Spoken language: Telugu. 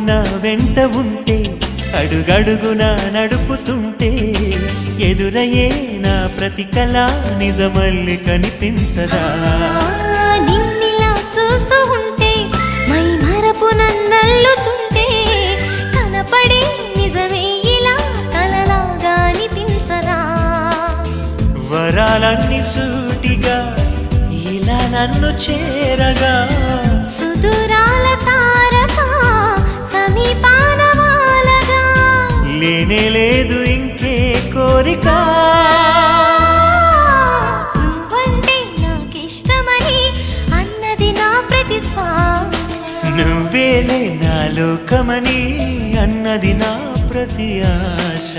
నా వెంట ఉంటే అడుగడుగున నడుపుతుంటే ఎదురయ్యే నా ప్రతి కళ నిజమల్లి కనిపించదా నిన్నిలా చూస్తూ ఉంటే మై మరపు నన్నల్లుతుంటే కనపడే నిజమే ఇలా కలలాగా అనిపించదా వరాలన్నీ సూటిగా ఇలా నన్ను చేరగా సుదూరాల తారక సమీపాన వాలగా లేనే లేదు ఇంకే కోరిక నువ్వంటే నాకిష్టమని అన్నది నా ప్రతి శ్వాస నువ్వేలే నా లోకమని అన్నది నా ప్రతి ఆశ